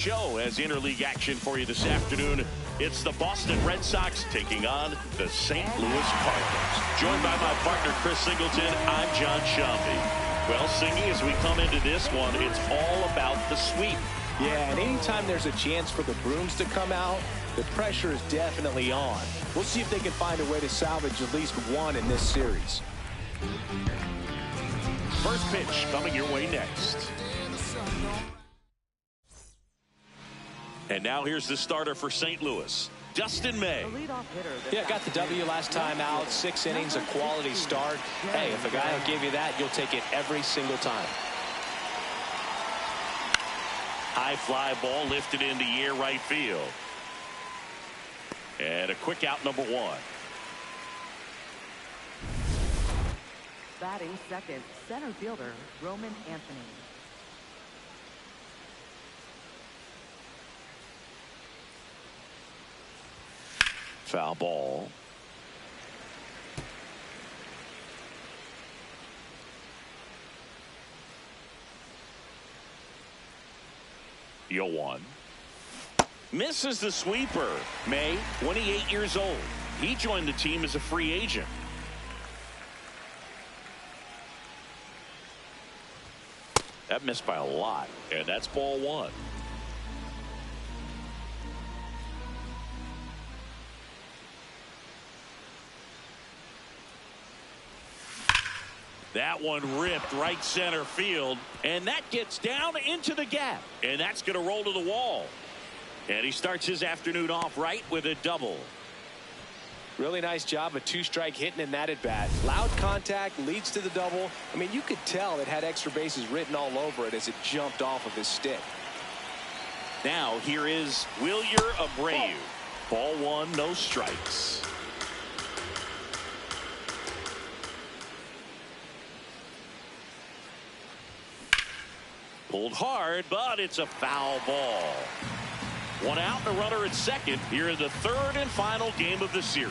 Show as interleague action for you this afternoon. It's the Boston Red Sox taking on the St. Louis Cardinals. Joined by my partner Chris Singleton, I'm John Shambi. Well, Singy, as we come into this one, it's all about the sweep. Yeah, and anytime there's a chance for the brooms to come out, the pressure is definitely on. We'll see if they can find a way to salvage at least one in this series. First pitch coming your way next. And now here's the starter for St. Louis, Dustin May. Yeah, got the W last time out. 6 innings, a quality start. Hey, if a guy will give you that, you'll take it every single time. High fly ball lifted into the air right field. And a quick out, number 1. Batting second, center fielder, Roman Anthony. Foul ball. Yo one. Misses the sweeper. May, 28 years old. He joined the team as a free agent. That missed by a lot, and that's ball 1. That one ripped right center field, and that gets down into the gap, and that's going to roll to the wall. And he starts his afternoon off right with a double. Really nice job of 2-strike hitting in that at bat. Loud contact leads to the double. I mean, you could tell it had extra bases written all over it as it jumped off of his stick. Now here is Wilyer Abreu. Ball 1, no strikes. Pulled hard, but it's a foul ball. 1 out, and a runner at second here in the 3rd and final game of the series.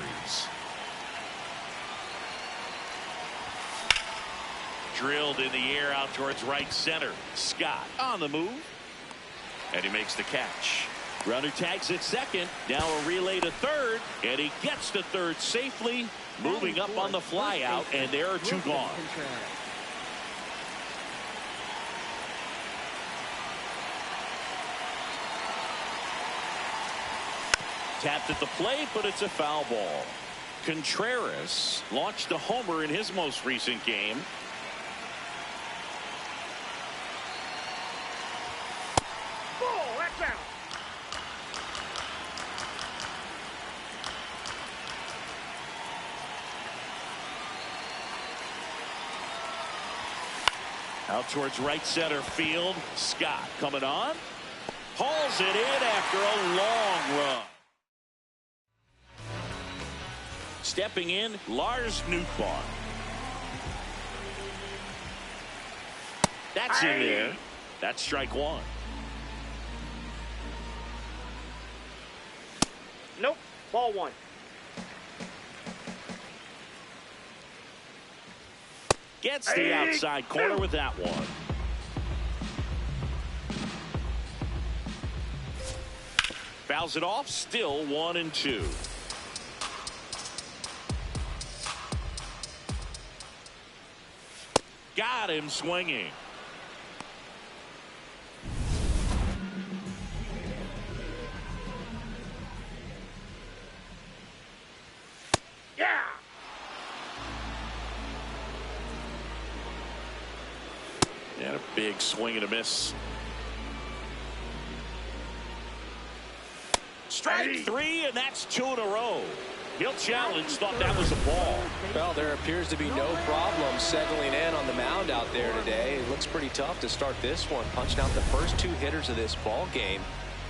Drilled in the air out towards right center. Scott on the move, and he makes the catch. Runner tags at second. Now a relay to third, and he gets to third safely, moving up on the fly out, and there are 2 gone. Tapped at the plate, but it's a foul ball. Contreras launched a homer in his most recent game. Oh, that's out. Out towards right center field. Scott coming on. Hauls it in after a long run. Stepping in, Lars Nootbaar. That's in there. That's strike 1. Nope, ball 1. Gets the outside corner with that one. Fouls it off, still 1-2. Got him swinging. Yeah. And a big swing and a miss. Strike 3, and that's 2 in a row. He'll challenge. Thought that was a ball. Well, there appears to be no problem settling in on the mound out there today. It looks pretty tough to start this one, punching out the first 2 hitters of this ball game.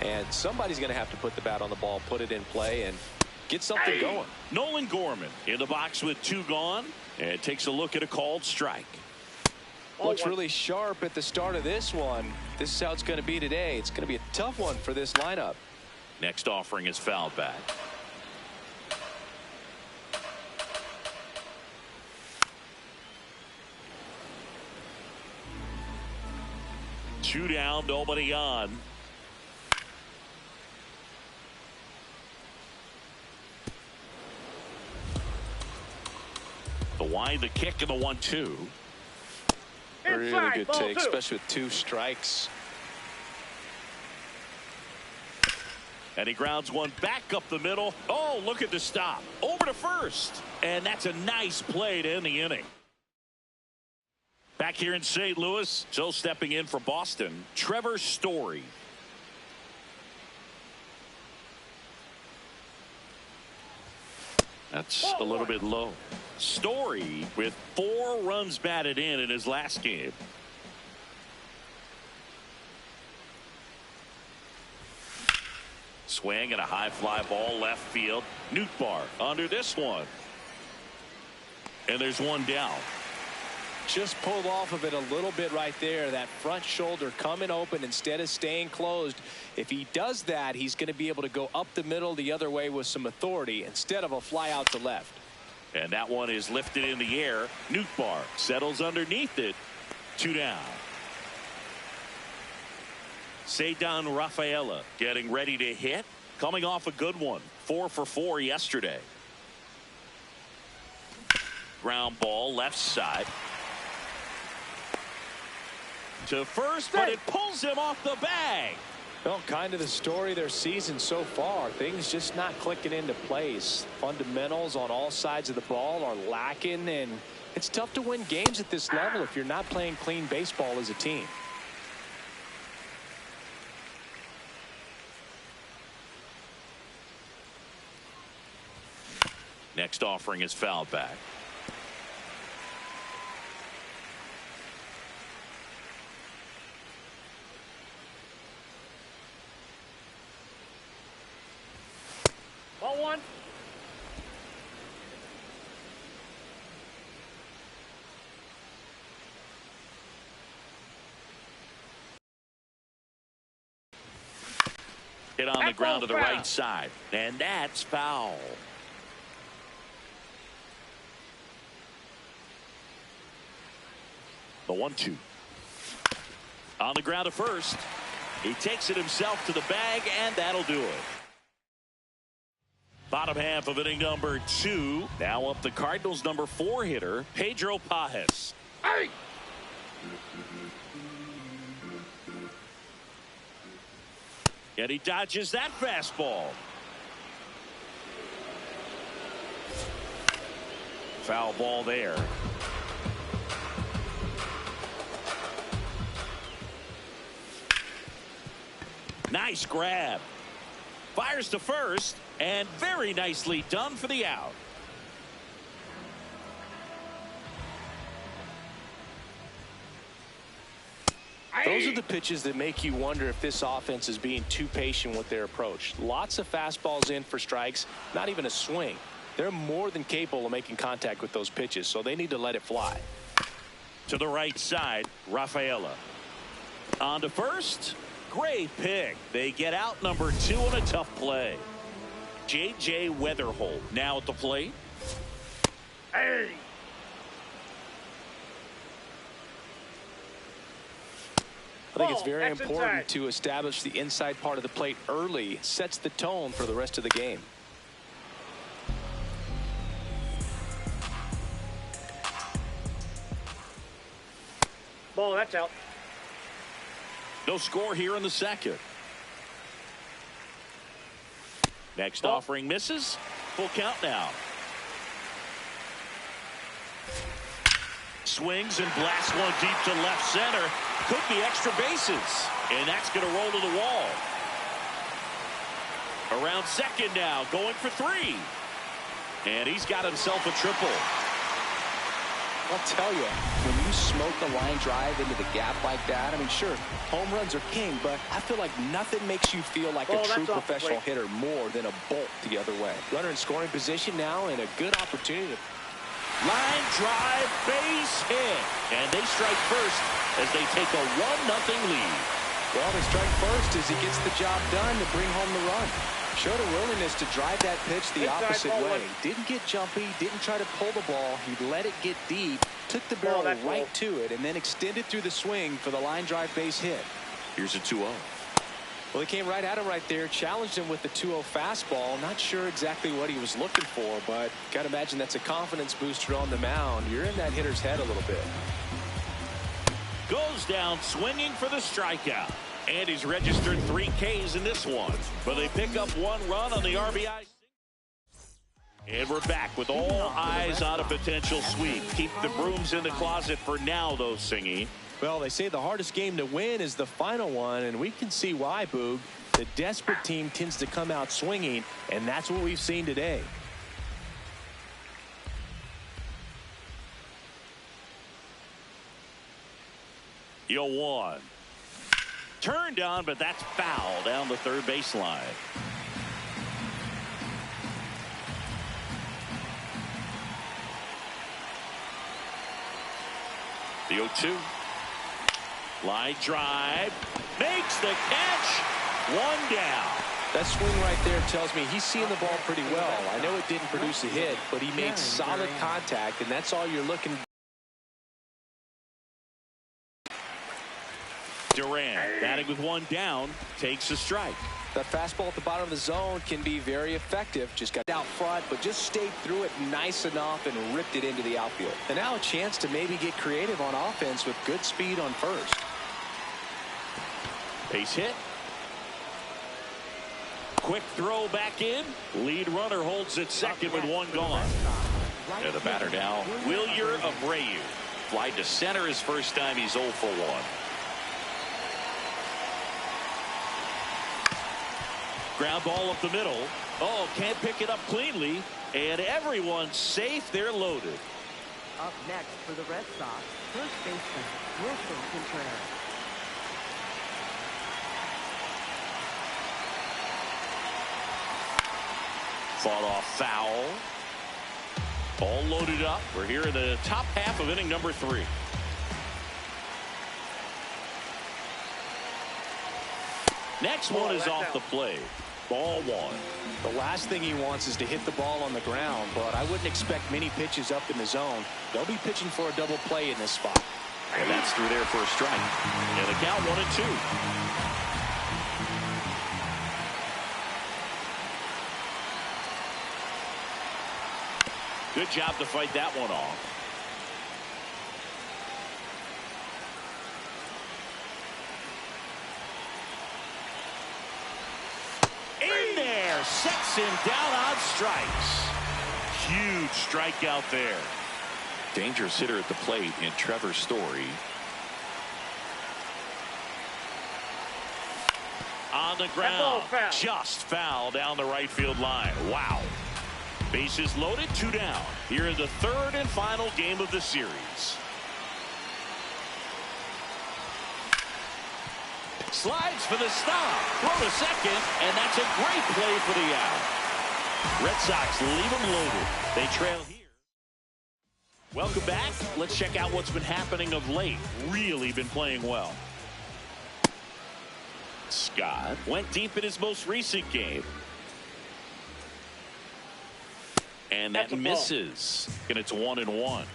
And somebody's going to have to put the bat on the ball, put it in play, and get something going. Nolan Gorman in the box with 2 gone, and takes a look at a called strike. Looks really sharp at the start of this one. This is how it's going to be today. It's going to be a tough one for this lineup. Next offering is fouled back. 2 down, nobody on. Wind the kick and the 1-2. Really Inside, good ball take, two. especially with 2 strikes. And he grounds one back up the middle. Oh, look at the stop. Over to first. And that's a nice play to end the inning. Back here in St. Louis, so stepping in for Boston, Trevor Story. That's a little bit low. Story with 4 runs batted in his last game. Swing and a high fly ball left field. Nootbaar under this one. And there's one down. Just pulled off of it a little bit right there. That front shoulder coming open instead of staying closed. If he does that, he's going to be able to go up the middle the other way with some authority instead of a fly out to left. And that one is lifted in the air. Nootbaar settles underneath it. 2 down. Ceddanne Rafaela getting ready to hit. Coming off a good one. 4 for 4 yesterday. Ground ball left side. To first, but it pulls him off the bag. Well, kind of the story of their season so far. Things just not clicking into place. Fundamentals on all sides of the ball are lacking, and it's tough to win games at this level if you're not playing clean baseball as a team. Next offering is fouled back. Ball 1. Hit on the ground to the right side. And that's foul. The 1-2. On the ground to first. He takes it himself to the bag, and that'll do it. Bottom half of inning number 2. Now up the Cardinals' number 4 hitter, Pedro Pajes. Hey! And he dodges that fastball. Foul ball there. Nice grab. Fires to first, and very nicely done for the out. Those are the pitches that make you wonder if this offense is being too patient with their approach. Lots of fastballs in for strikes, not even a swing. They're more than capable of making contact with those pitches, so they need to let it fly. To the right side, Rafaela. On to first. Great pick. They get out number 2 on a tough play. J.J. Weatherholt now at the plate. Hey! I think it's very That's important inside. to establish the inside part of the plate early. It sets the tone for the rest of the game. Ball, that's out. No score here in the second. Next Ball. offering misses. Full count now. Swings and blasts one deep to left center. Could be extra bases. And that's going to roll to the wall. Around second now, going for 3. And he's got himself a triple. I'll tell you, when you smoke a line drive into the gap like that, I mean, sure, home runs are king, but I feel like nothing makes you feel like a true professional hitter more than a bolt the other way. Runner in scoring position now, and a good opportunity. Line drive, base hit. And they strike first as they take a 1-0 lead. Well, they strike first as he gets the job done to bring home the run. Showed a willingness to drive that pitch the opposite way. Didn't get jumpy, didn't try to pull the ball. He let it get deep, took the barrel right to it, and then extended through the swing for the line drive base hit. Here's a 2-0. Well, he came right at him right there, challenged him with the 2-0 fastball. Not sure exactly what he was looking for, but got to imagine that's a confidence booster on the mound. You're in that hitter's head a little bit. Goes down swinging for the strikeout. And he's registered 3 Ks in this one. But they pick up 1 run on the RBI. And we're back with all eyes on a potential sweep. Keep the brooms in the closet for now, though, Singy. Well, they say the hardest game to win is the final one, and we can see why, Boog. The desperate team tends to come out swinging, and that's what we've seen today. Yo, 1. Turned on, but that's foul down the third baseline. The 0-2. Line drive. Makes the catch. 1 down. That swing right there tells me he's seeing the ball pretty well. I know it didn't produce a hit, but he made solid contact, and that's all you're looking for. Durant, batting with 1 down, takes a strike. That fastball at the bottom of the zone can be very effective. Just got out front, but just stayed through it nice enough and ripped it into the outfield. And now a chance to maybe get creative on offense with good speed on first. Base hit. Quick throw back in. Lead runner holds at second with 1 gone. And the batter now, Wilyer Abreu. Fly to center his first time. He's 0 for 1. Ground ball up the middle. Oh, can't pick it up cleanly. And everyone's safe. They're loaded. Up next for the Red Sox, first baseman Wilson Contreras. Fought off foul. All loaded up. We're here in the top half of inning number 3. Next one is off the plate. Ball 1. The last thing he wants is to hit the ball on the ground, but I wouldn't expect many pitches up in the zone. They'll be pitching for a double play in this spot. And that's through there for a strike. And the count 1-2. Good job to fight that one off. In there, sets him down on strikes. Huge strikeout there. Dangerous hitter at the plate in Trevor Story. On the ground, just foul down the right field line. Wow. Bases loaded, 2 down. Here in the 3rd and final game of the series. Slides for the stop. Throw to second, and that's a great play for the out. Red Sox leave them loaded. They trail here. Welcome back. Let's check out what's been happening of late. Really been playing well. Scott went deep in his most recent game. And that misses. And it's 1-1.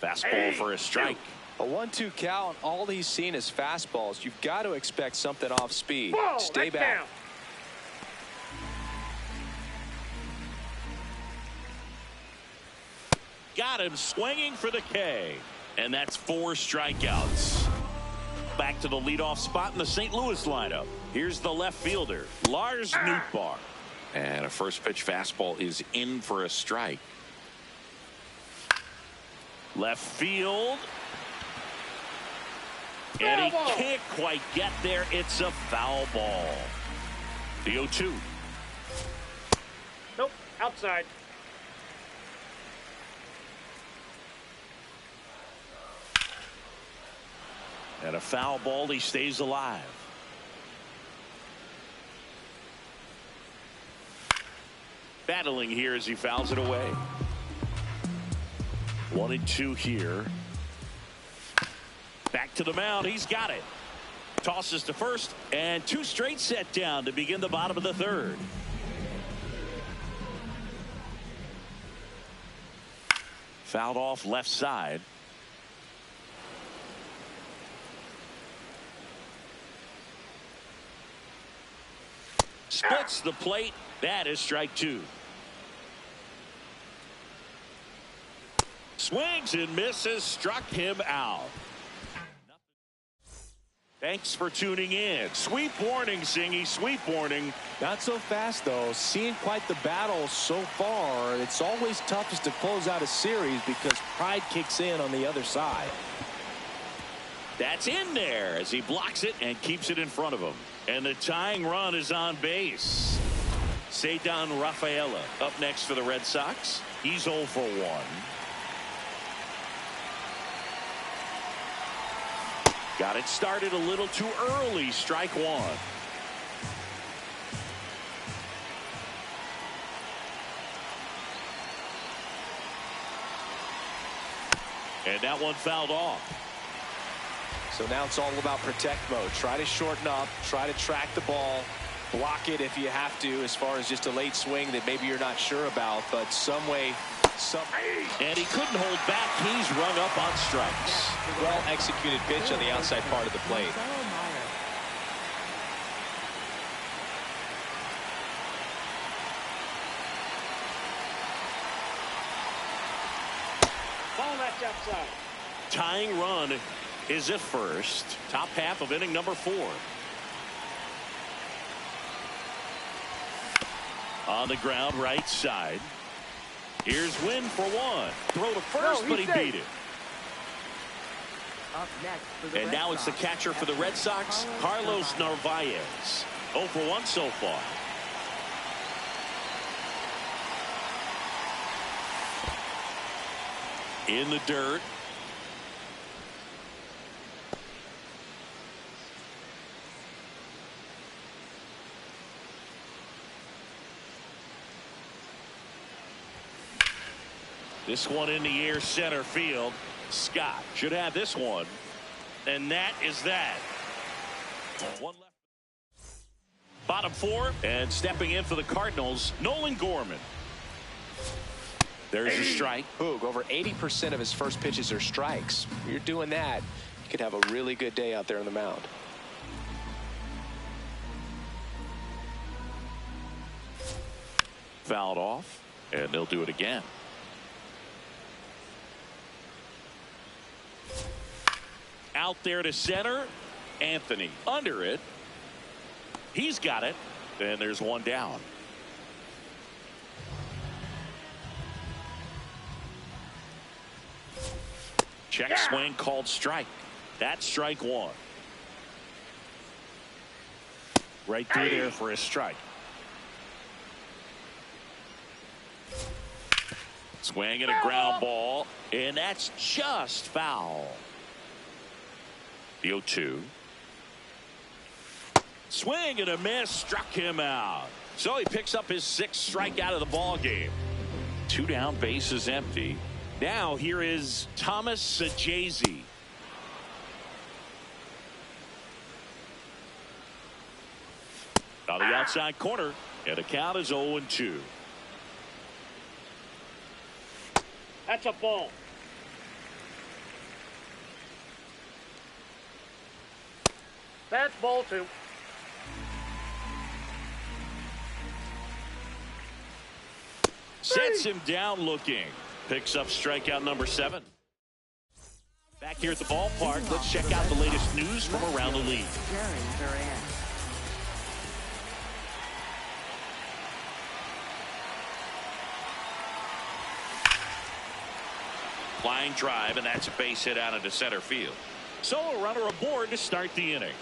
Fastball for a strike. A 1-2 count. All he's seen is fastballs. You've got to expect something off speed. Whoa, stay back. Down. Got him swinging for the K. And that's 4 strikeouts. Back to the leadoff spot in the St. Louis lineup. Here's the left fielder, Lars Nootbaar. And a first pitch fastball is in for a strike. Left field. And he can't quite get there. It's a foul ball. The 0-2. Nope, outside. And a foul ball. He stays alive. Battling here as he fouls it away. 1-2 here. Back to the mound. He's got it. Tosses to first, and 2 straight set down to begin the bottom of the 3rd. Fouled off left side. Splits the plate. That is strike 2. Swings and misses. Struck him out. Thanks for tuning in. Sweep warning, Singy. Sweep warning. Not so fast, though. Seeing quite the battle so far. It's always toughest to close out a series because pride kicks in on the other side. That's in there as he blocks it and keeps it in front of him. And the tying run is on base. Cedar Rafaela up next for the Red Sox. He's 0 for 1. Got it started a little too early. Strike 1. And that one fouled off. So now it's all about protect mode. Try to shorten up. Try to track the ball. Block it if you have to, as far as just a late swing that maybe you're not sure about. But some way. And he couldn't hold back. He's rung up on strikes. Well executed pitch on the outside part of the plate. Ball that's outside. Tying run is at first. Top half of inning number 4. On the ground, right side. Here's Wynn for 1. Throw to first, but he beat it. Up next for the And Red now it's the Sox, catcher for the Red Sox, Carlos Narvaez. 0 for 1 so far. In the dirt. This one in the air, center field. Scott should have this one. And that is that. One left. Bottom 4. And stepping in for the Cardinals, Nolan Gorman. There's a strike. Boog, over 80% of his first pitches are strikes. If you're doing that, you could have a really good day out there on the mound. Fouled off. And they'll do it again. Out there to center. Anthony under it. He's got it. And there's one down. Check swing called strike. That's strike 1. Right through there for a strike. Swing and a ground ball. And that's just foul. The 0-2. Swing and a miss. Struck him out. So he picks up his 6th strikeout of the ball game. 2 down, bases empty. Now here is Thomas Sajazi. On the outside corner. And the count is 0-2. That's a ball. That's ball 2. Sets him down looking. Picks up strikeout number 7. Back here at the ballpark, let's check out the latest news from around the league. Flying drive, and that's a base hit out into center field. So a runner aboard to start the inning.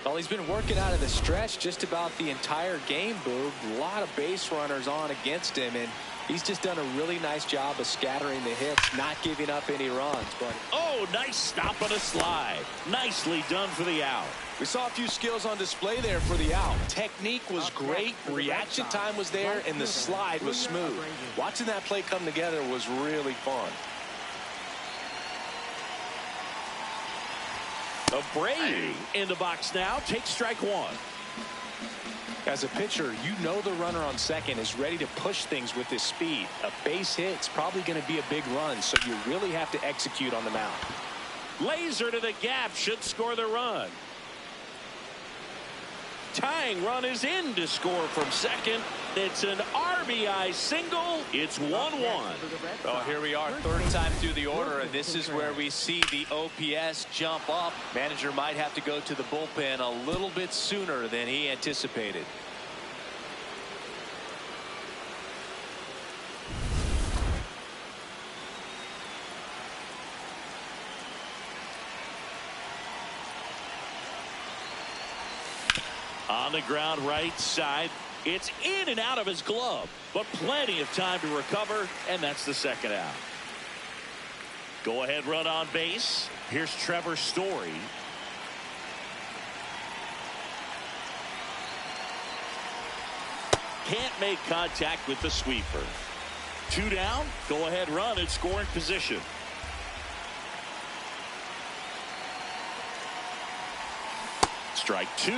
Well, he's been working out of the stretch just about the entire game, Boog. A lot of base runners on against him, and he's just done a really nice job of scattering the hits, not giving up any runs. But oh, nice stop on a slide. Nicely done for the out. We saw a few skills on display there for the out. Technique was great, reaction time was there, and the slide was smooth. Watching that play come together was really fun. Brady in the box now. Takes strike 1. As a pitcher, you know the runner on second is ready to push things with his speed. A base hit's probably going to be a big run, so you really have to execute on the mound. Laser to the gap should score the run. tying run is in to score from second. It's an RBI single. It's 1-1. Well, here we are, third time through the order, and this is where we see the OPS jump up. Manager might have to go to the bullpen a little bit sooner than he anticipated. On the ground right side. It's in and out of his glove, but plenty of time to recover, and that's the second out. Go ahead run on base. Here's Trevor Story. Can't make contact with the sweeper. 2 down. Go ahead run in scoring position. Strike 2.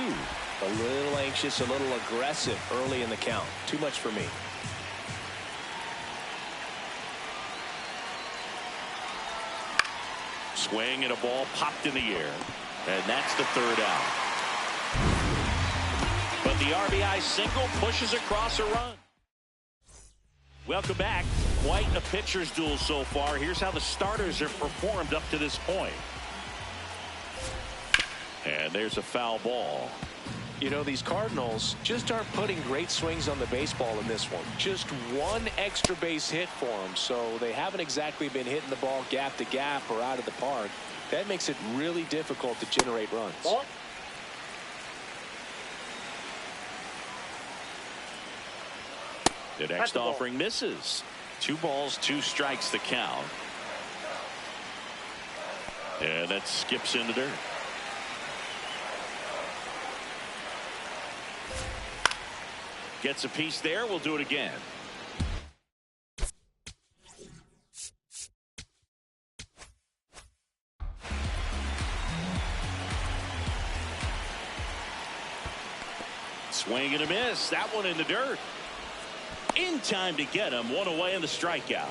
A little anxious, a little aggressive early in the count. Too much for me. Swing and a ball popped in the air. And that's the third out. But the RBI single pushes across a run. Welcome back. Quite a pitcher's duel so far. Here's how the starters have performed up to this point. And there's a foul ball. You know, these Cardinals just aren't putting great swings on the baseball in this one. Just one extra base hit for them, so they haven't exactly been hitting the ball gap to gap or out of the park. That makes it really difficult to generate runs. Ball. The next offering misses. 2 balls, 2 strikes the count. And that skips in the dirt. Gets a piece there. We'll do it again. Swing and a miss. That one in the dirt. In time to get him. 1 away in the strikeout.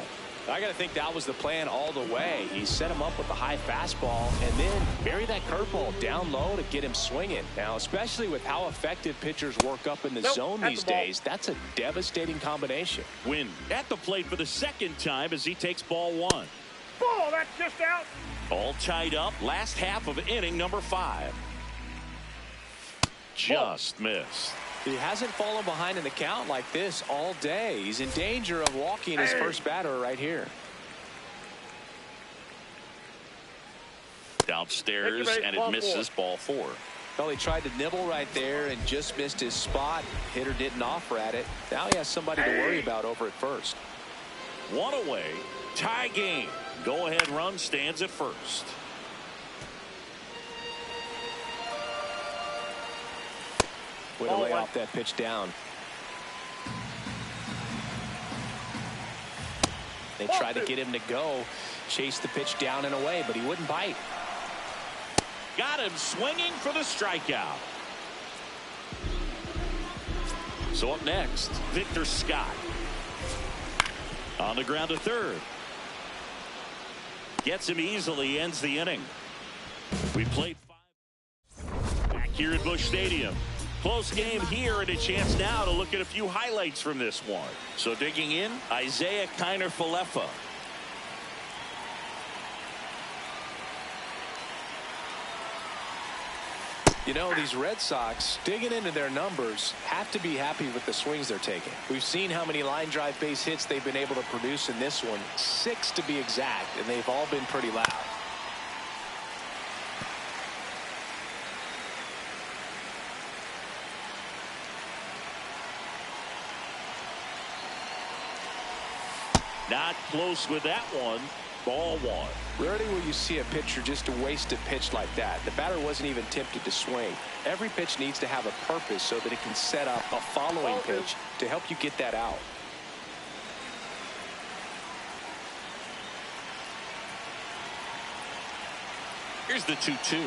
I got to think that was the plan all the way. He set him up with a high fastball and then bury that curveball down low to get him swinging. Now, especially with how effective pitchers work up in the zone these days, that's a devastating combination. Win at the plate for the second time as he takes ball 1. Ball, that's just out. All tied up. Last half of inning number 5. Just missed. He hasn't fallen behind in the count like this all day. He's in danger of walking his first batter right here. Downstairs, and it misses ball 4. Well, he tried to nibble right there and just missed his spot. Hitter didn't offer at it. Now he has somebody to worry about over at first. 1 away. Tie game. Go ahead run stands at first. Way to lay off that pitch down. They tried to get him to go, chase the pitch down and away, but he wouldn't bite. Got him swinging for the strikeout. So up next, Victor Scott. On the ground to third. Gets him easily, ends the inning. We played 5 back here at Busch Stadium. Close game here and a chance now to look at a few highlights from this one. So digging in, Isaiah Kiner-Falefa. You know, these Red Sox, digging into their numbers, have to be happy with the swings they're taking. We've seen how many line drive base hits they've been able to produce in this one. 6 to be exact, and they've all been pretty loud. Not close with that one. Ball 1. Rarely will you see a pitcher just waste a pitch like that. The batter wasn't even tempted to swing. Every pitch needs to have a purpose so that it can set up a following pitch to help you get that out. Here's the 2-2.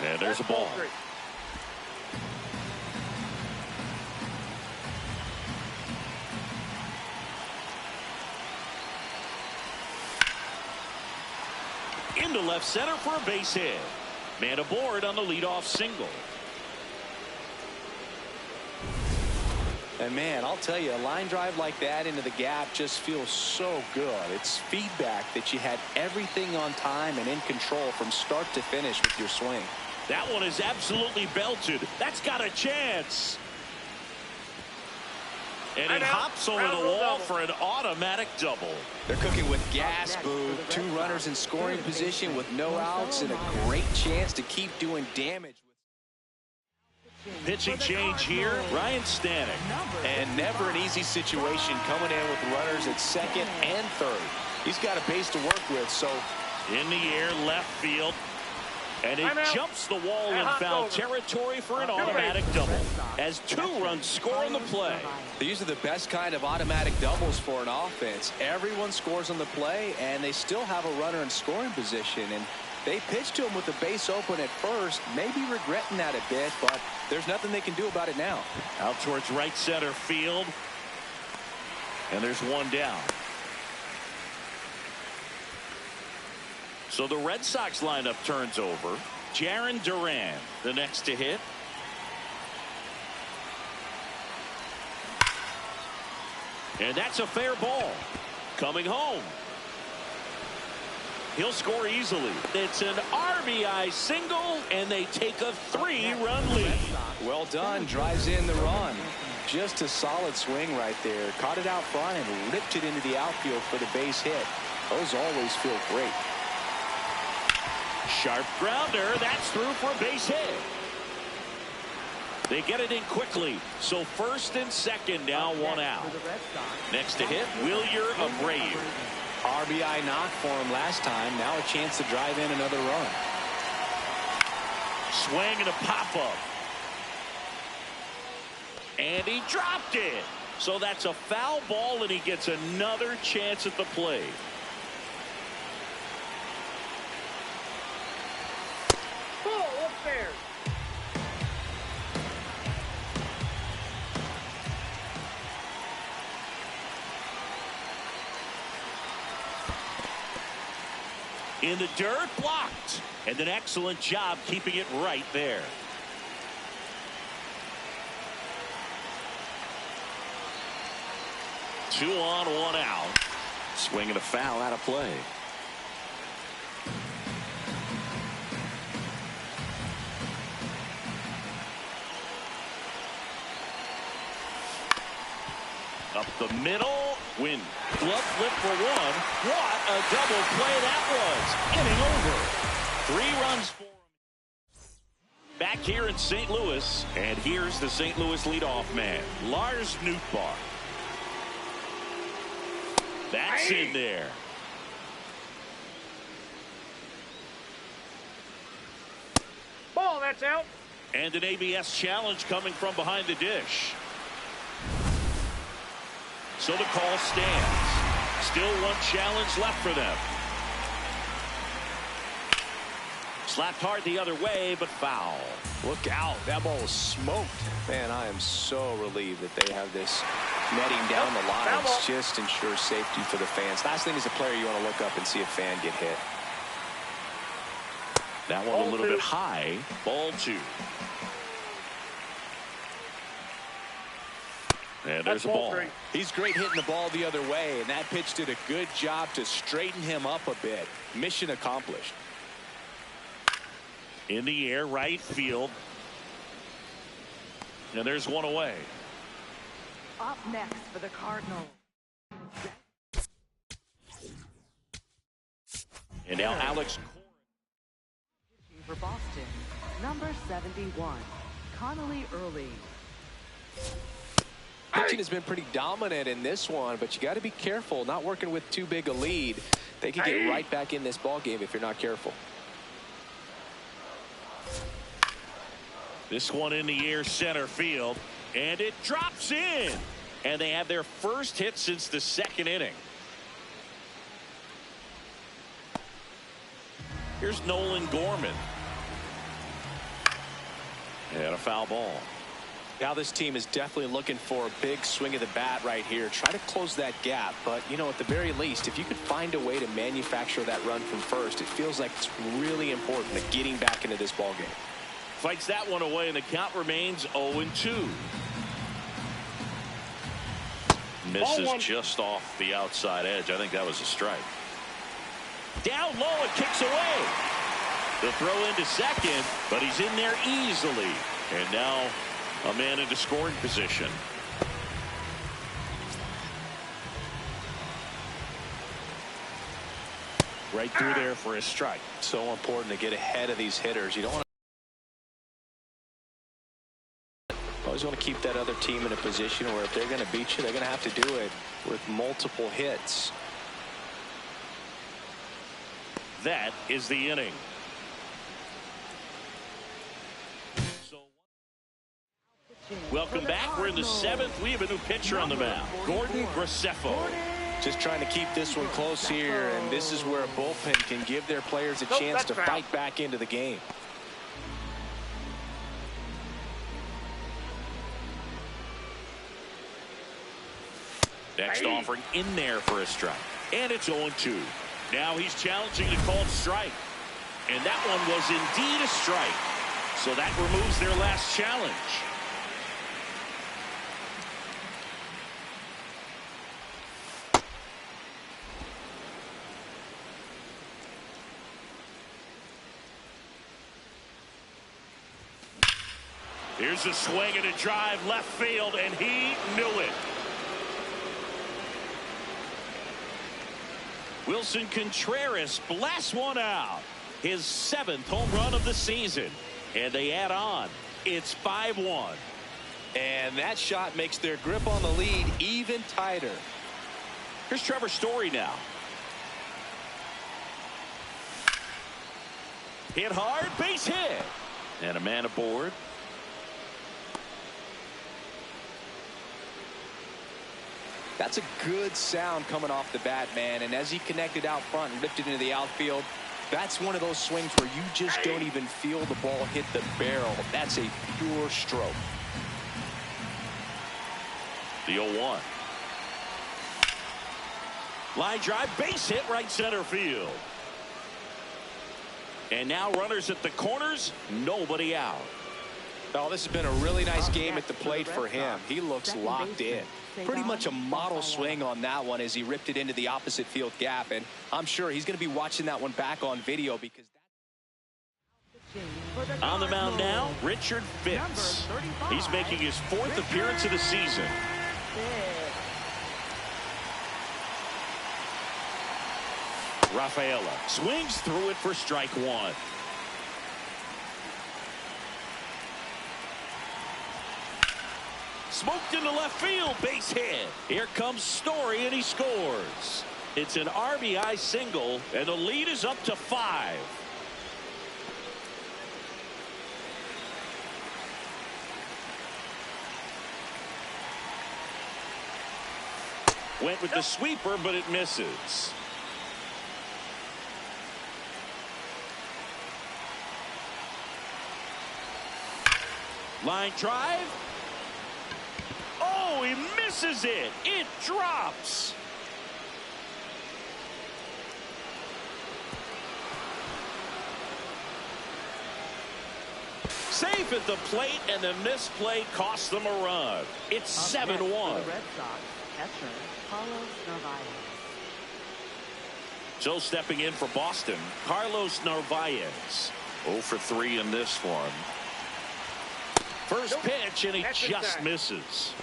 And there's a ball. Into left center for a base hit. Man aboard on the leadoff single. And man, I'll tell you, a line drive like that into the gap just feels so good. It's feedback that you had everything on time and in control from start to finish with your swing. That one is absolutely belted. That's got a chance. And he hops over the wall for an automatic double. They're cooking with gas, Boo. 2 runners in scoring position with no outs and a great chance to keep doing damage. Pitching change here, Ryan Stanek. And never an easy situation coming in with runners at second and third. He's got a base to work with, so. In the air, left field. And it jumps the wall in foul territory for an automatic double. As 2 runs score on the play. These are the best kind of automatic doubles for an offense. Everyone scores on the play, and they still have a runner in scoring position. And they pitched to him with the base open at first, maybe regretting that a bit, but there's nothing they can do about it now. Out towards right center field. And there's 1 down. So the Red Sox lineup turns over. Jarren Duran, the next to hit. And that's a fair ball. Coming home. He'll score easily. It's an RBI single, and they take a 3-run lead. Well done. Drives in the run. Just a solid swing right there. Caught it out front and ripped it into the outfield for the base hit. Those always feel great. Sharp grounder. That's through for a base hit. They get it in quickly. So first and second, now 1 out. Next to hit, Wilyer Abreu. RBI knock for him last time. Now a chance to drive in another run. Swing and a pop-up. And he dropped it. So that's a foul ball, and he gets another chance at the plate. Upstairs. In the dirt, blocked. And an excellent job keeping it right there. Two on, 1 out. Swing and a foul out of play. Up the middle, win. Glove flip for 1. What a double play that was. Inning over. 3 runs for him. Back here in St. Louis, and here's the St. Louis leadoff man, Lars Nootbaar. That's in there. Ball, that's out. And an ABS challenge coming from behind the dish. So the call stands. Still 1 challenge left for them. Slapped hard the other way, but foul. Look out. That ball was smoked. Man, I am so relieved that they have this netting down the lines. Just ensure safety for the fans. Last thing as a player, you want to look up and see a fan get hit. That one a little bit high. Ball 2. And there's a ball. He's great hitting the ball the other way, and that pitch did a good job to straighten him up a bit. Mission accomplished. In the air, right field. And there's 1 away. Up next for the Cardinals. And now Alex For Boston, number 71, Connolly Early. Pitching has been pretty dominant in this one, but you got to be careful. Not working with too big a lead. They can get right back in this ball game if you're not careful. This one in the air, center field, and it drops in. And they have their first hit since the 2nd inning. Here's Nolan Gorman. And a foul ball. Now this team is definitely looking for a big swing of the bat right here. Try to close that gap. But, you know, at the very least, if you could find a way to manufacture that run from first, it feels like it's really important to getting back into this ball game. Fights that one away, and the count remains 0-2. Misses just off the outside edge. I think that was a strike. Down low and kicks away. The throw into second, but he's in there easily. And now a man into scoring position. Right through there for a strike. So important to get ahead of these hitters. You don't want to always want to keep that other team in a position where if they're going to beat you, they're going to have to do it with multiple hits. That is the inning. Welcome back. We're in the seventh. We have a new pitcher on the mound, Gordon Graceffo. Just trying to keep this one close here, and this is where a bullpen can give their players a chance to fight back into the game. Next offering in there for a strike. And it's 0-2. Now he's challenging the called strike. And that one was indeed a strike. So that removes their last challenge. Here's a swing and a drive left field, and he knew it. Wilson Contreras blasts one out. His 7th home run of the season. And they add on. It's 5-1. And that shot makes their grip on the lead even tighter. Here's Trevor Story now. Hit hard, base hit. And a man aboard. That's a good sound coming off the bat, man. And as he connected out front and lifted into the outfield, that's one of those swings where you just don't even feel the ball hit the barrel. That's a pure stroke. The 0-1. Line drive, base hit, right center field. And now runners at the corners, nobody out. Oh, this has been a really nice game at the plate for him. He looks locked in. Pretty much a model swing on that one as he ripped it into the opposite field gap. And I'm sure he's going to be watching that one back on video because on the mound now, Richard Fitz. He's making his 4th appearance of the season. Rafaela swings through it for strike 1. Smoked into left field, base hit. Here comes Story, and he scores. It's an RBI single, and the lead is up to 5. Went with the sweeper, but it misses. Line drive. Oh, he misses it. It drops. Safe at the plate, and the misplay costs them a run. It's 7-1. The Red Sox catcher Carlos Narvaez. So stepping in for Boston, Carlos Narvaez. 0 for 3 in this one. First pitch, and he just misses.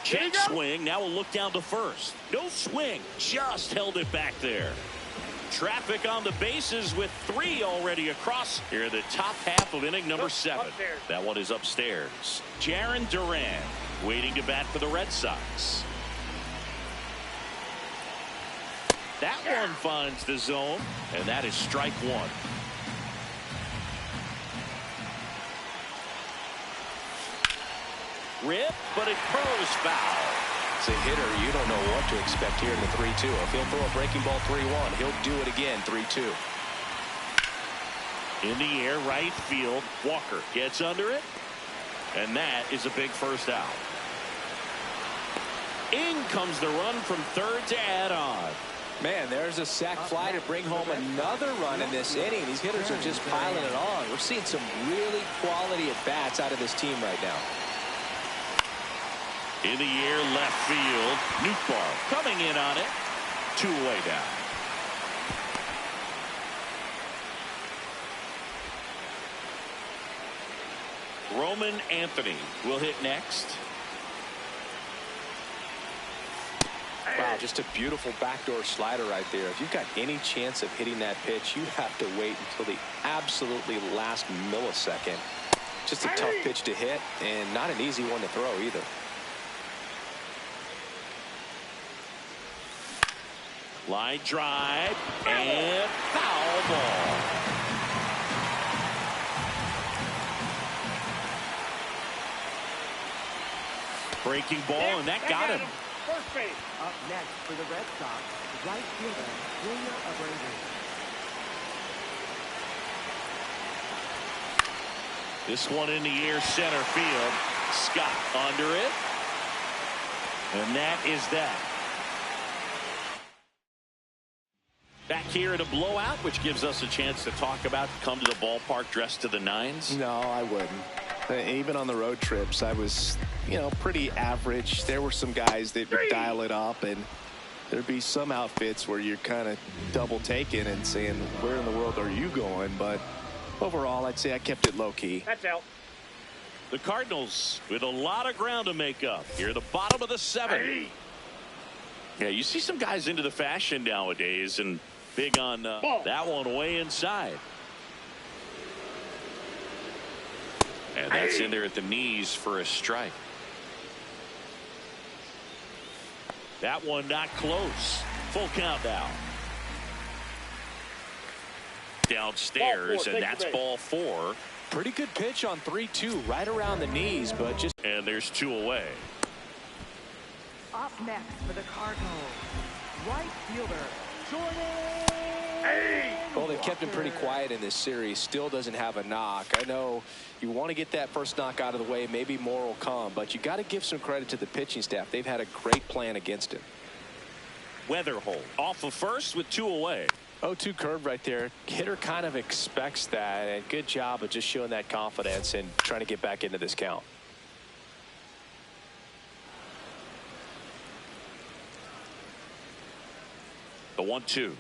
Check swing. Now we'll look down to first. No swing. Just held it back there. Traffic on the bases with 3 already across here in the top half of inning number 7. That one is upstairs. Jarren Duran waiting to bat for the Red Sox. That one finds the zone, and that is strike 1. Rip, but it curls foul. As a hitter, you don't know what to expect here in the 3-2. If he'll throw a breaking ball 3-1, he'll do it again 3-2. In the air, right field. Walker gets under it, and that is a big first out. In comes the run from third to add on. Man, there's a sac fly to bring home another run in this inning. These hitters are just piling it on. We're seeing some really quality at-bats out of this team right now. In the air, left field. Newbar coming in on it. 2 away down. Roman Anthony will hit next. Wow, just a beautiful backdoor slider right there. If you've got any chance of hitting that pitch, you have to wait until the absolutely last millisecond. Just a tough pitch to hit, and not an easy one to throw either. Line drive and foul ball. Breaking ball, and that got him. First base. Up next for the Red Sox, right fielder, Junior Abreu. This one in the air, center field. Scott under it. And that is that. Back here at a blowout, which gives us a chance to talk about come to the ballpark dressed to the nines. No, I wouldn't. Even on the road trips, I was, pretty average. There were some guys that would dial it up, and there'd be some outfits where you're kind of double taking and saying, where in the world are you going? But overall, I'd say I kept it low key. That's out. The Cardinals with a lot of ground to make up here at the bottom of the 7th. Yeah, you see some guys into the fashion nowadays, and big on that one way inside. And that's in there at the knees for a strike. That one not close. Full count now. Downstairs, and that's ball 4. Pretty good pitch on 3-2, right around the knees, but just. And there's 2 away. Up next for the Cardinals, right fielder, Jordan. Well, they've kept him pretty quiet in this series. Still doesn't have a knock. I know you want to get that first knock out of the way. Maybe more will come, but you got to give some credit to the pitching staff. They've had a great plan against him. Weatherhold off of first with 2 away. 0-2 curve right there. Hitter kind of expects that, and good job of just showing that confidence and trying to get back into this count. The 1-2.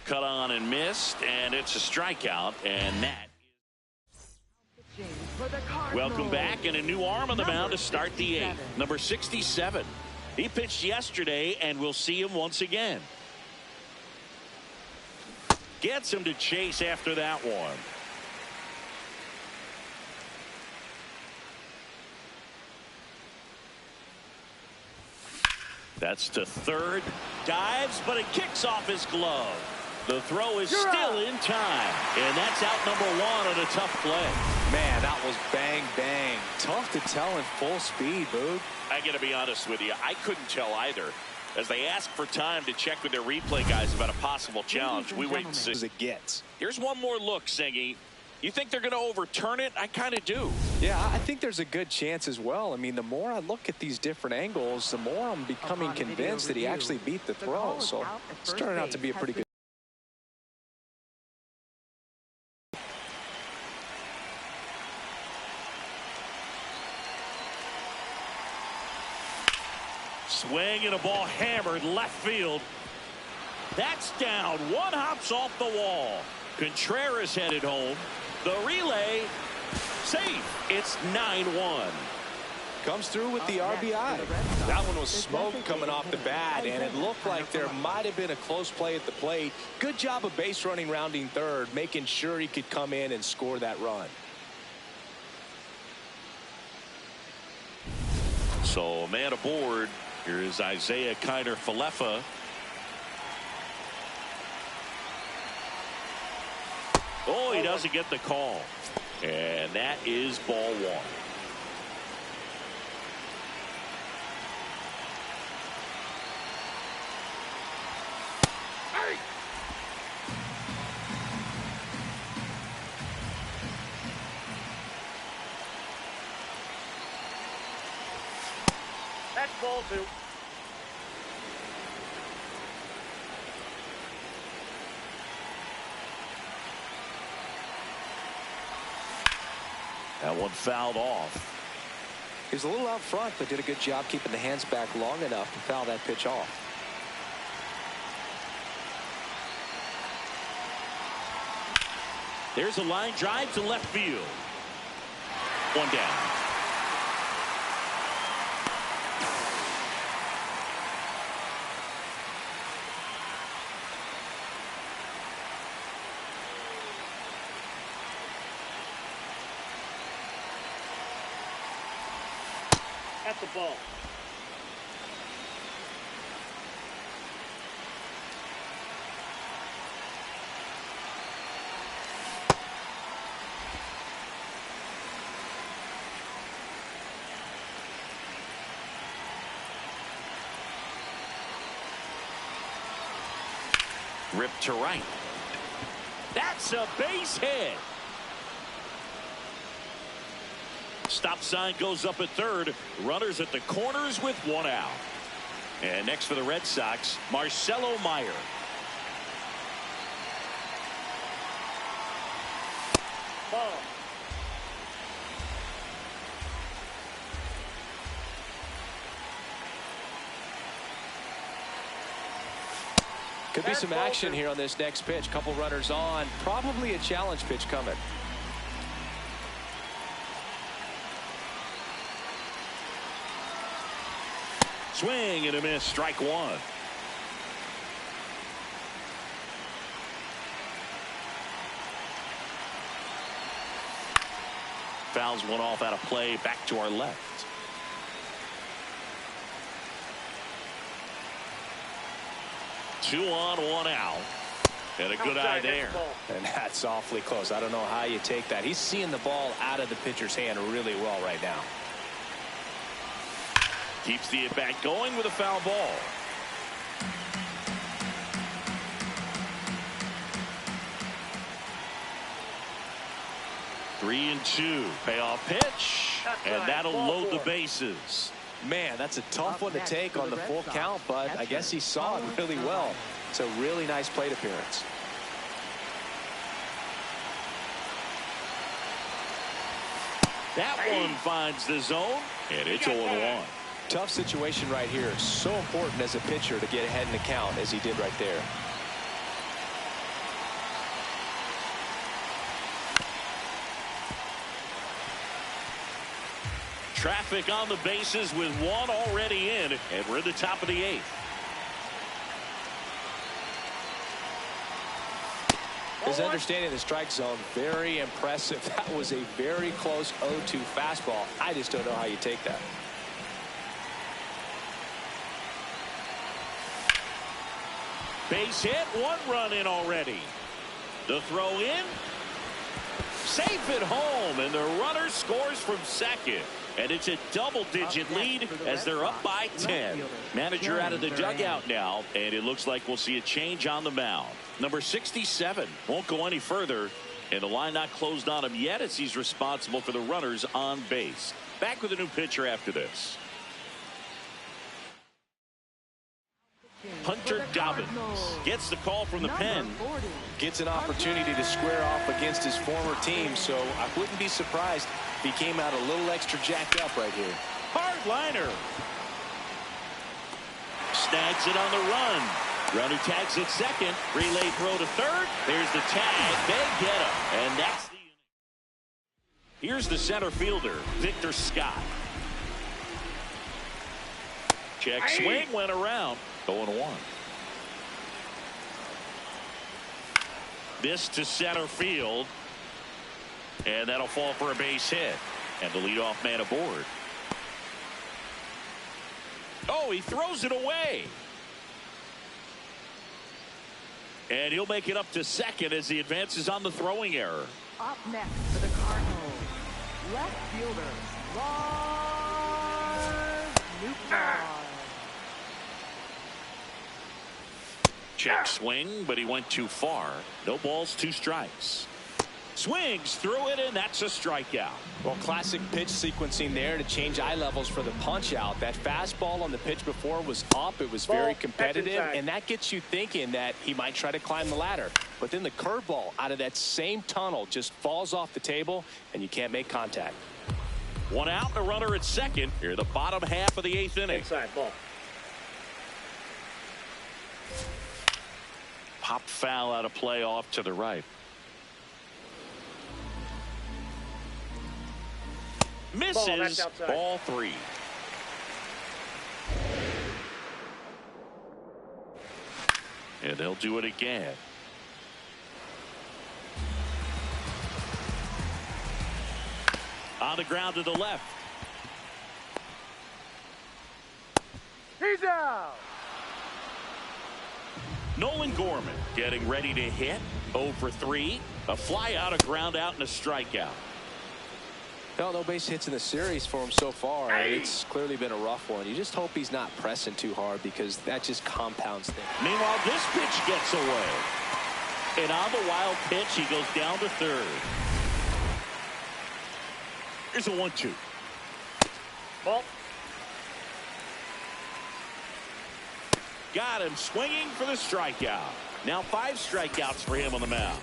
Cut on and missed, and it's a strikeout, and that. Welcome back, and a new arm on the mound to start the 8th. Number 67. He pitched yesterday, and we'll see him once again. Gets him to chase after that one. That's to third. Dives, but it kicks off his glove. The throw is still in time. And that's out number 1 on a tough play. Man, that was bang, bang. Tough to tell in full speed, Boog. I got to be honest with you. I couldn't tell either. As they ask for time to check with their replay guys about a possible challenge, we wait and see. As it gets. Here's one more look, Singy. You think they're going to overturn it? I kind of do. Yeah, I think there's a good chance as well. I mean, the more I look at these different angles, the more I'm becoming convinced that he actually beat the throw. So it's turning out to be a pretty good. Swing and a ball hammered left field. That's down. One hops off the wall. Contreras headed home. The relay safe. It's 9-1. Comes through with the RBI. That one was smoke coming off the bat, and it looked like there might have been a close play at the plate. Good job of base running, rounding third, making sure he could come in and score that run. So a man aboard. Here is Isaiah Kiner-Falefa. Oh, he doesn't get the call. And that is ball 1. That's ball 2. That one fouled off. He was a little out front, but did a good job keeping the hands back long enough to foul that pitch off. There's a line drive to left field. One down. That's the ball. Ripped to right. That's a base hit. Stop sign goes up at third. Runners at the corners with one out. And next for the Red Sox, Marcelo Meyer. Ball. Could be some action here on this next pitch. Couple runners on. Probably a challenge pitch coming. Swing and a miss. Strike one. Fouls one off out of play. Back to our left. Two on, one out. And a good eye there. And that's awfully close. I don't know how you take that. He's seeing the ball out of the pitcher's hand really well right now. Keeps the at-bat going with a foul ball. Three and two. Payoff pitch. And that'll load the bases. Man, that's a tough one to take on the full count, but I guess he saw it really well. It's a really nice plate appearance. That one finds the zone, and it's 0-1. Tough situation right here. So important as a pitcher to get ahead in the count as he did right there. Traffic on the bases with one already in, and we're at the top of the eighth. His understanding of the strike zone, very impressive. That was a very close 0-2 fastball. I just don't know how you take that. Base hit, one run in already. The throw in. Safe at home, and the runner scores from second. And it's a double-digit lead as they're up by 10. Manager out of the dugout now, and it looks like we'll see a change on the mound. Number 67 won't go any further, and the line not closed on him yet as he's responsible for the runners on base. Back with a new pitcher after this. Hunter Dobbins gets the call from the pen. Gets an opportunity to square off against his former team, so I wouldn't be surprised if he came out a little extra jacked up right here. Hard liner. Snags it on the run. Runner tags at second. Relay throw to third. There's the tag. They get him. And that's the inning. Here's the center fielder, Victor Scott. Check swing went around. 0-1. This to center field. And that'll fall for a base hit. And the leadoff man aboard. Oh, he throws it away. And he'll make it up to second as he advances on the throwing error. Up next for the Cardinals, left fielder, Lars. Check swing, but he went too far. No balls, two strikes. Swings through it, and that's a strikeout. Well, classic pitch sequencing there to change eye levels for the punch out. That fastball on the pitch before was up. It was very competitive, and that gets you thinking that he might try to climb the ladder. But then the curveball out of that same tunnel just falls off the table, and you can't make contact. One out, a runner at second. Here, the bottom half of the 8th inning. Inside ball. Pop foul out of play off to the right. Misses. Ball 3. And they'll do it again. On the ground to the left. He's out. Nolan Gorman getting ready to hit. 0 for 3. A fly out, a ground out, and a strikeout. No base hits in the series for him so far. It's clearly been a rough one. You just hope he's not pressing too hard because that just compounds things. Meanwhile, this pitch gets away. And on the wild pitch, he goes down to third. Here's a 1-2. Ball. Got him swinging for the strikeout. Now 5 strikeouts for him on the mound.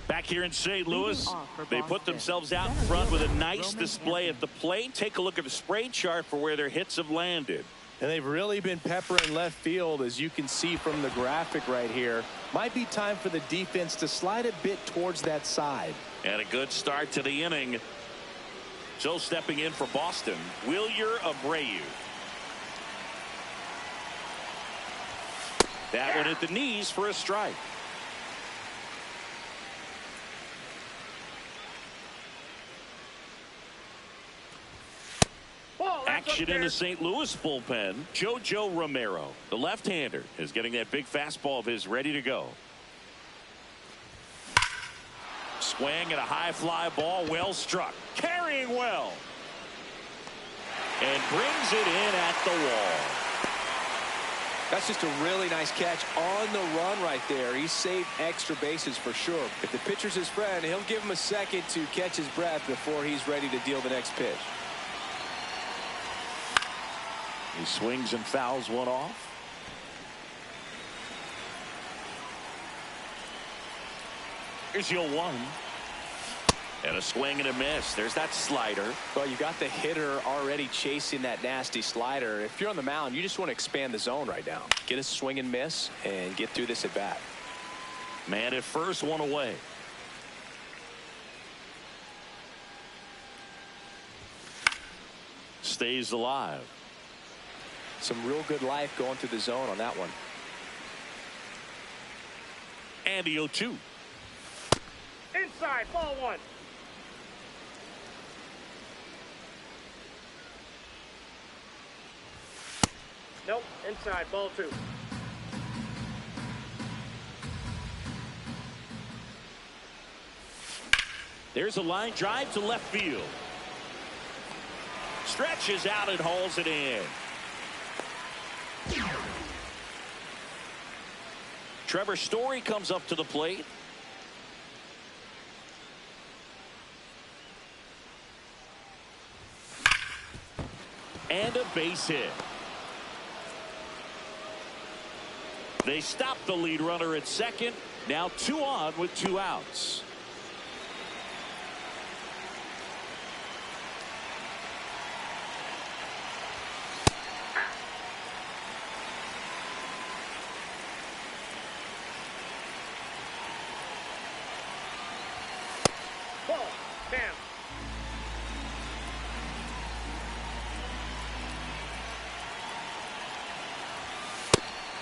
Back here in St. Louis, they put themselves out in front with a nice display at the plate. Take a look at the spray chart for where their hits have landed. And they've really been peppering left field, as you can see from the graphic right here. Might be time for the defense to slide a bit towards that side. And a good start to the inning. So stepping in for Boston, Wilyer Abreu. That one at the knees for a strike. Action in the St. Louis bullpen. JoJo Romero, the left-hander, is getting that big fastball of his ready to go. Swing and a high fly ball, well struck. Carrying well. And brings it in at the wall. That's just a really nice catch on the run right there. He saved extra bases for sure. If the pitcher's his friend, he'll give him a second to catch his breath before he's ready to deal the next pitch. He swings and fouls one off. Here's your 1. And a swing and a miss. There's that slider. Well, you got the hitter already chasing that nasty slider. If you're on the mound, you just want to expand the zone right now. Get a swing and miss and get through this at bat. Man at first, 1 away. Stays alive. Some real good life going through the zone on that one. And the 0-2. Inside, ball 1. Nope, inside, ball 2. There's a line drive to left field. Stretches out and hauls it in. Trevor Story comes up to the plate. And a base hit. They stop the lead runner at second. Now 2 on with 2 outs. Ball. Bam.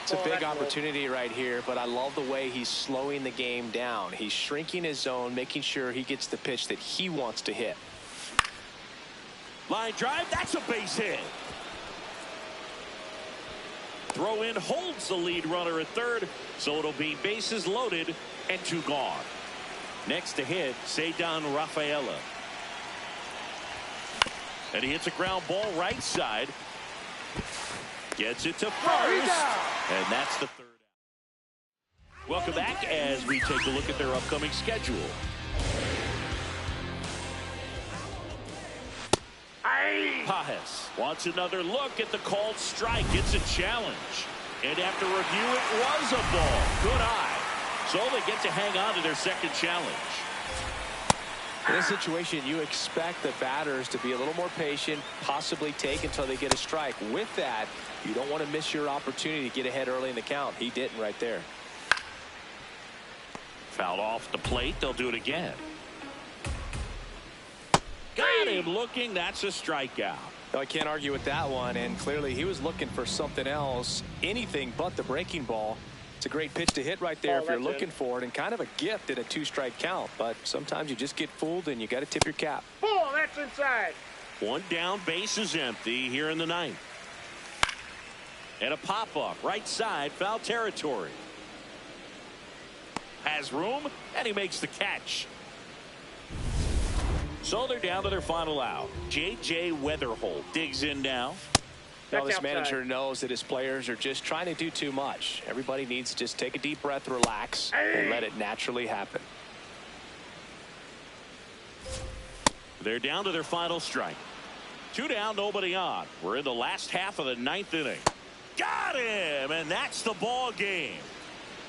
It's a big opportunity right here, but I love the way he's slowing the game down. He's shrinking his zone, making sure he gets the pitch that he wants to hit. Line drive, that's a base hit. Throw in holds the lead runner at third, so it'll be bases loaded and 2 gone. Next to hit, Ceddanne Rafaela. And he hits a ground ball right side. Gets it to first. And that's the 3rd out. Welcome back as we take a look at their upcoming schedule. Pajes wants another look at the called strike. It's a challenge. And after review, it was a ball. Good eye. So they get to hang on to their second challenge. In this situation, you expect the batters to be a little more patient, possibly take until they get a strike. With that, you don't want to miss your opportunity to get ahead early in the count. He didn't right there. Fouled off the plate. They'll do it again. Got him looking. That's a strikeout. No, I can't argue with that one, and clearly he was looking for something else, anything but the breaking ball. It's a great pitch to hit right there if you're looking for it, and kind of a gift in a two-strike count, but sometimes you just get fooled and you got to tip your cap. Ball, that's inside. One down, base is empty here in the ninth. And a pop-up right side, foul territory. Has room, and he makes the catch. So they're down to their final out. J.J. Weatherholt digs in now. Now this manager knows that his players are just trying to do too much. Everybody needs to just take a deep breath, relax, and let it naturally happen. They're down to their final strike. 2 down, nobody on. We're in the last half of the ninth inning. Got him, and that's the ball game.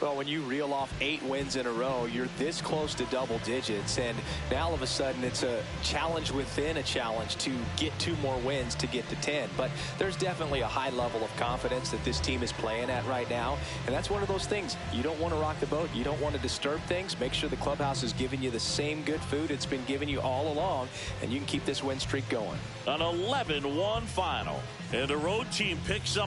Well, when you reel off 8 wins in a row, you're this close to double digits, and now all of a sudden it's a challenge within a challenge to get 2 more wins to get to 10. But there's definitely a high level of confidence that this team is playing at right now, and that's one of those things. You don't want to rock the boat. You don't want to disturb things. Make sure the clubhouse is giving you the same good food it's been giving you all along, and you can keep this win streak going. An 11-1 final, and the road team picks up